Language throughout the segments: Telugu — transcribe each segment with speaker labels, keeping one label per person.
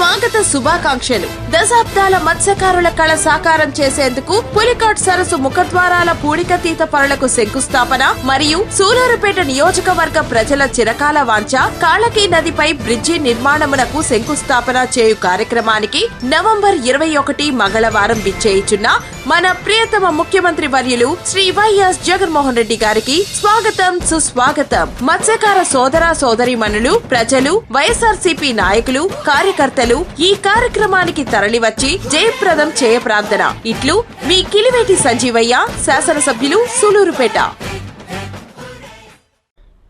Speaker 1: స్వాగత శుభాకాంక్షలు. దశాబ్దాల మత్స్యకారుల కళ సాకారం చేసేందుకు పులికాట్ సరస్సు ముఖద్వారాల పూడికతీత పనులకు శంకుస్థాపన మరియు సూలూరుపేట నియోజకవర్గ ప్రజల చిరకాల వాంఛ కాళకీ నదిపై బ్రిడ్జి నిర్మాణమునకు శంకుస్థాపన చేయు కార్యక్రమానికి నవంబర్ 21 మంగళవారం విచ్చేయుచున్న మన ప్రియతమ ముఖ్యమంత్రి వర్యులు శ్రీ వైఎస్ జగన్మోహన్ రెడ్డి గారికి స్వాగతం సుస్వాగతం. మత్స్యకార సోదర సోదరీమణులు, ప్రజలు, వైఎస్ఆర్సీపీ నాయకులు, కార్యకర్తలు ఈ కార్యక్రమానికి తరలివచ్చి జయప్రదం చేయ ప్రార్థన. ఇట్లు మీ కిలివేటి సంజీవయ్య, శాసనసభ్యులు, సూలూరుపేట.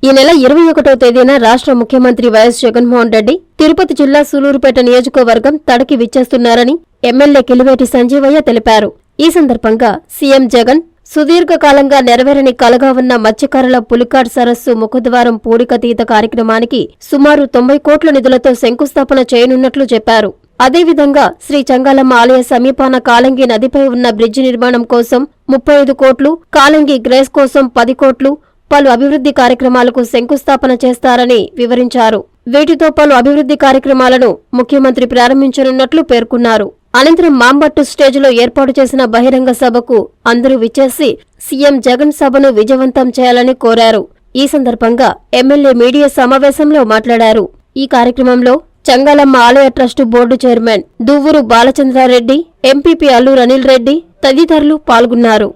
Speaker 2: ఈ నెల 21వ తేదీన రాష్ట్ర ముఖ్యమంత్రి వైఎస్ జగన్మోహన్ రెడ్డి తిరుపతి జిల్లా సూలూరుపేట నియోజకవర్గం తడకి విచ్చేస్తున్నారని ఎమ్మెల్యే కిలివేటి సంజీవయ్య తెలిపారు. ఈ సందర్భంగా సీఎం జగన్ సుదీర్ఘకాలంగా నెరవేరని కలగా ఉన్న మత్స్యకారుల పులికాట్ సరస్సు ముఖద్వారం పూడికతీత కార్యక్రమానికి సుమారు 90 కోట్ల నిధులతో శంకుస్థాపన చేయనున్నట్లు చెప్పారు. అదేవిధంగా శ్రీ చంగాలమ్మ ఆలయ సమీపాన కాలంగి నదిపై ఉన్న బ్రిడ్జి నిర్మాణం కోసం 35 కోట్లు, కాలంగి గ్రేస్ కోసం 10 కోట్లు, పలు అభివృద్ధి కార్యక్రమాలకు శంకుస్థాపన చేస్తారని వివరించారు. వీటితో పలు అభివృద్ధి కార్యక్రమాలను ముఖ్యమంత్రి ప్రారంభించనున్నట్లు పేర్కొన్నారు. అనంతరం మాంబట్టు స్టేజిలో ఏర్పాటు చేసిన బహిరంగ సభకు అందరూ విచ్చేసి సీఎం జగన్ సభను విజయవంతం చేయాలని కోరారు. ఈ సందర్భంగా ఎమ్మెల్యే మీడియా సమావేశంలో మాట్లాడారు. ఈ కార్యక్రమంలో చంగాలమ్మ ఆలయ trust board chairman Duvvuru Balachandrareddy, MPP Alluru Anil Reddy తదితరులు పాల్గొన్నారు.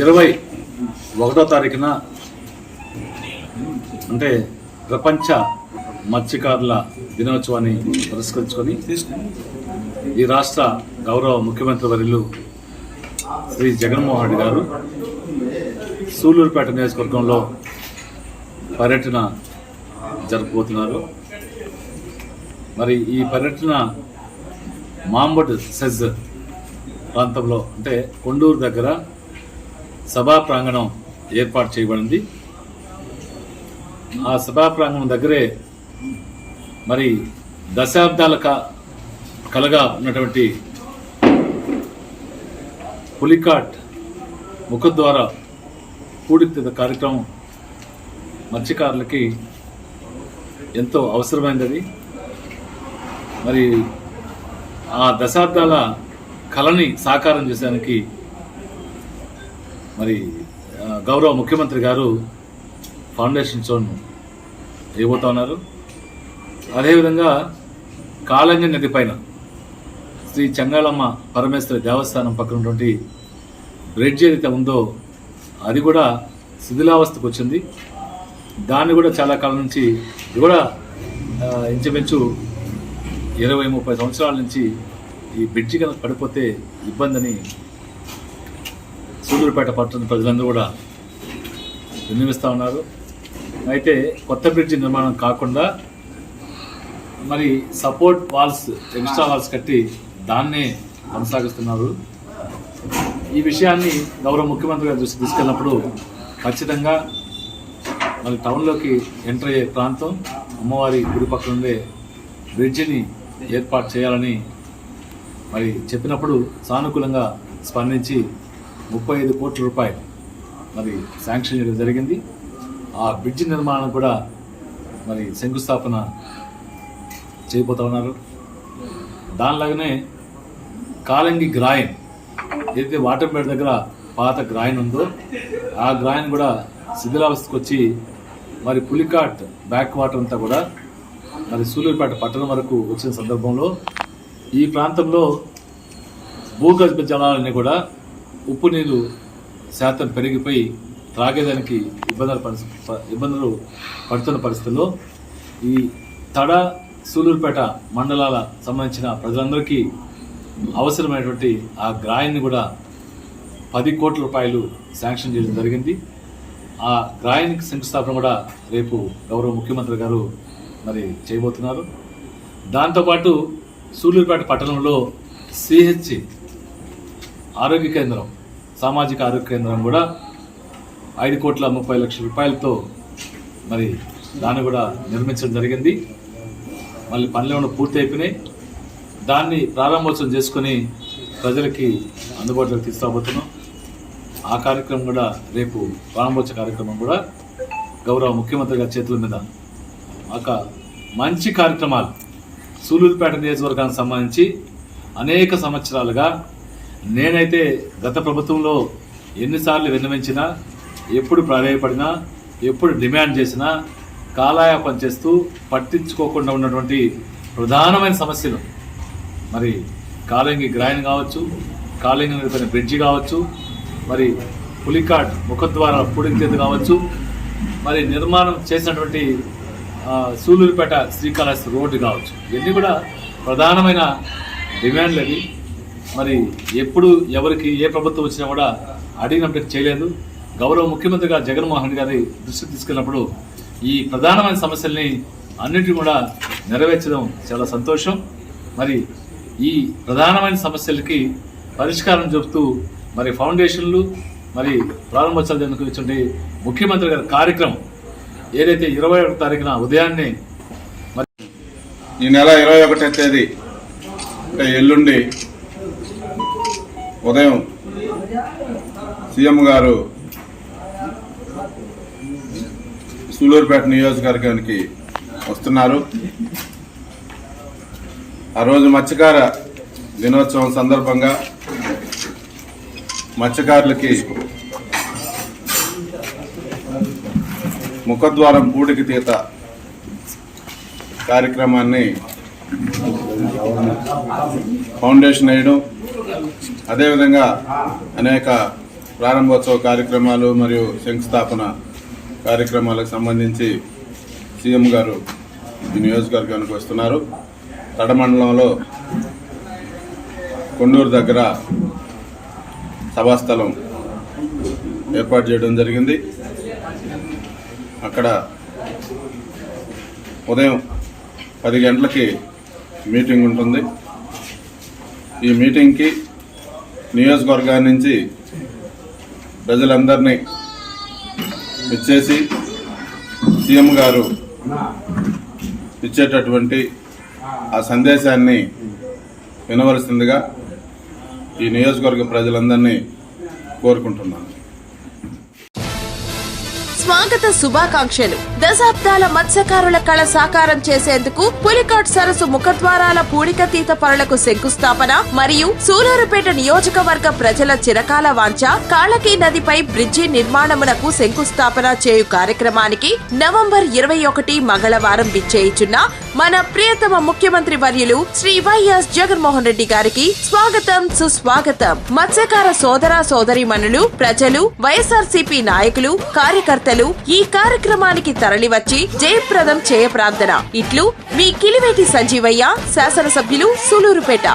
Speaker 3: 21వ తారీఖున అంటే ప్రపంచ మత్స్యకారుల దినోత్సవాన్ని పురస్కరించుకొని ఈ రాష్ట్ర గౌరవ ముఖ్యమంత్రి వర్యులు శ్రీ జగన్మోహన్ రెడ్డి గారు సూలూరుపేట నియోజకవర్గంలో పర్యటన జరుపుతున్నారు. మరి ఈ పర్యటన మాంబడ్ సెజ్ ప్రాంతంలో అంటే కొండూరు దగ్గర సభా ప్రాంగణం ఏర్పాటు చేయబడింది. ఆ సభా ప్రాంగణం దగ్గరే మరి దశాబ్దాల కలగా ఉన్నటువంటి పులికాట్ ముఖద్వార పూడికతీత కార్యక్రమం మత్స్యకారులకి ఎంతో అవసరమైనది. మరి ఆ దశాబ్దాల కళని సాకారం చేసేదానికి మరి గౌరవ ముఖ్యమంత్రి గారు ఫౌండేషన్ స్టోన్ వేయబోతా ఉన్నారు. అదేవిధంగా కాళంగి నది పైన శ్రీ చంగాలమ్మ పరమేశ్వరి దేవస్థానం పక్కన ఉన్నటువంటి బ్రిడ్జ్ ఏదైతే ఉందో అది కూడా శిథిలావస్థకు వచ్చింది. దాన్ని కూడా చాలా కాలం నుంచి ఇది కూడా ఇంచుమించు 20-30 సంవత్సరాల నుంచి ఈ బ్రిడ్జి కనుక పడిపోతే ఇబ్బందని సూలూరుపేట పట్టణ ప్రజలందరూ కూడా విన్నవిస్తూ ఉన్నారు. అయితే కొత్త బ్రిడ్జి నిర్మాణం కాకుండా మరి సపోర్ట్ వాల్స్, ఎక్స్ట్రా వాల్స్ కట్టి దాన్నే కొనసాగిస్తున్నారు. ఈ విషయాన్ని గౌరవ ముఖ్యమంత్రి గారు దృష్టి తీసుకెళ్ళినప్పుడు ఖచ్చితంగా మరి టౌన్లోకి ఎంటర్ అయ్యే ప్రాంతం అమ్మవారి గుడి పక్కన ఉండే బ్రిడ్జిని ఏర్పాటు చేయాలని మరి చెప్పినప్పుడు సానుకూలంగా స్పందించి 35 కోట్ల రూపాయలు మరి శాంక్షన్ చేయడం జరిగింది. ఆ బ్రిడ్జి నిర్మాణం కూడా మరి శంకుస్థాపన చేయబోతా ఉన్నారు. దానిలాగానే కాలంగి గ్రాయన్ ఏదైతే వాటర్పేట దగ్గర పాత గ్రాయన్ ఉందో ఆ గ్రాయన్ కూడా శిథిలావస్థకు వచ్చి మరి పులికాట్ బ్యాక్ వాటర్ అంతా కూడా మరి సూలూరుపేట పట్టణం వరకు వచ్చిన సందర్భంలో ఈ ప్రాంతంలో భూగర్భ జలాలన్నీ కూడా ఉప్పు నీరు శాతం పెరిగిపోయి త్రాగేదానికి ఇబ్బందులు పడుతున్న పరిస్థితుల్లో ఈ తడ సూలూరుపేట మండలాల సంబంధించిన ప్రజలందరికీ అవసరమైనటువంటి ఆ గ్రాయాన్ని కూడా 10 కోట్ల రూపాయలు శాంక్షన్ చేయడం జరిగింది. ఆ గ్రాయానికి శంకుస్థాపన కూడా రేపు గౌరవ ముఖ్యమంత్రి గారు మరి చేయబోతున్నారు. దాంతోపాటు సూలూరుపేట పట్టణంలో సిహెచ్ ఆరోగ్య కేంద్రం, సామాజిక ఆరోగ్య కేంద్రం కూడా 5,30,00,000 రూపాయలతో మరి దాన్ని కూడా నిర్మించడం జరిగింది. మళ్ళీ పనులు పూర్తి అయిపోయినాయి. దాన్ని ప్రారంభోత్సవం చేసుకుని ప్రజలకి అందుబాటులోకి తీసుకురాబోతున్నాం. ఆ కార్యక్రమం కూడా రేపు ప్రారంభోత్సవ కార్యక్రమం కూడా గౌరవ ముఖ్యమంత్రి గారి చేతుల మీద మంచి కార్యక్రమాలు సూలూరుపేట నియోజకవర్గానికి సంబంధించి అనేక సంవత్సరాలుగా నేనైతే గత ప్రభుత్వంలో ఎన్నిసార్లు విన్నవించినా, ఎప్పుడు ప్రాధాన్యపడినా, ఎప్పుడు డిమాండ్ చేసినా కాలయాపన చేస్తూ పట్టించుకోకుండా ఉన్నటువంటి ప్రధానమైన సమస్యలు మరి కాళింగి గ్రాయిన్ కావచ్చు, కాళింగి నిలిపిన బ్రిడ్జి కావచ్చు, మరి పులికాట్ ముఖద్వార పూడికతీత కావచ్చు, మరి నిర్మాణం చేసినటువంటి సూలూరుపేట శ్రీకాళహస్తి రోడ్డు కావచ్చు, ఇవన్నీ కూడా ప్రధానమైన డిమాండ్లు అవి. మరి ఎప్పుడు ఎవరికి ఏ ప్రభుత్వం వచ్చినా కూడా అడిగినప్పటికీ చేయలేదు. గౌరవ ముఖ్యమంత్రిగా జగన్మోహన్ రెడ్డి గారి దృష్టికి తీసుకెళ్ళినప్పుడు ఈ ప్రధానమైన సమస్యల్ని అన్నింటినీ కూడా నెరవేర్చడం చాలా సంతోషం. మరి ఈ ప్రధానమైన సమస్యలకి పరిష్కారం చెబుతూ మరి ఫౌండేషన్లు మరి ప్రారంభోత్సవాలు జరుగుతున్నటువంటి ముఖ్యమంత్రి గారి కార్యక్రమం ఏదైతే 21వ తారీఖున ఉదయాన్నే మరి
Speaker 4: ఈ నెల 21వ తేదీ అంటే ఎల్లుండి ఉదయం సీఎం గారు సూలూరుపేట నియోజకవర్గానికి వస్తున్నారు. ఆ రోజు మత్స్యకార దినోత్సవం సందర్భంగా మత్స్యకారులకి ముఖద్వారం పూడికతీత కార్యక్రమాన్ని ఫౌండేషన్ వేయడం, అదేవిధంగా అనేక ప్రారంభోత్సవ కార్యక్రమాలు మరియు శంకుస్థాపన కార్యక్రమాలకు సంబంధించి సీఎం గారు ఈ నియోజకవర్గానికి వస్తున్నారు. తడమండలంలో కొండూరు దగ్గర సభాస్థలం ఏర్పాటు చేయడం జరిగింది. అక్కడ ఉదయం 10 గంటలకి మీటింగ్ ఉంటుంది. ఈ మీటింగ్కి నియోజకవర్గాన్ని నుంచి ప్రజలందరినీ ఇచ్చేసి సీఎం గారు ఇచ్చేటటువంటి ఆ సందేశాన్ని వినవలసిందిగా ఈ నియోజకవర్గ ప్రజలందరినీ కోరుకుంటున్నాను.
Speaker 1: స్వాగత శుభాకాంక్షలు. దశాబ్దాల మత్స్యకారుల కళ సాకారం చేసేందుకు పులికాట్ సరస్సు ముఖద్వారాల పూడికతీత పనులకు శంకుస్థాపన మరియు సూలూరుపేట నియోజకవర్గ ప్రజల చిరకాల వాంఛ కాళకి నదిపై బ్రిడ్జి నిర్మాణమునకు శంకుస్థాపన చేయు కార్యక్రమానికి నవంబర్ 21 మంగళవారం విచ్చేయిచున్న మన ప్రియతమ ముఖ్యమంత్రి వర్యులు శ్రీ వైఎస్ జగన్మోహన్ రెడ్డి గారికి స్వాగతం సుస్వాగతం. మత్స్యకార సోదర సోదరీమణులు, ప్రజలు, వైఎస్ఆర్సీపీ నాయకులు, కార్యకర్తలు ఈ కార్యక్రమానికి తరలివచ్చి జయప్రదం చేయ ప్రార్థన. ఇట్లు మీ కిలివేటి సంజీవయ్య, శాసనసభ్యులు, సూలూరుపేట.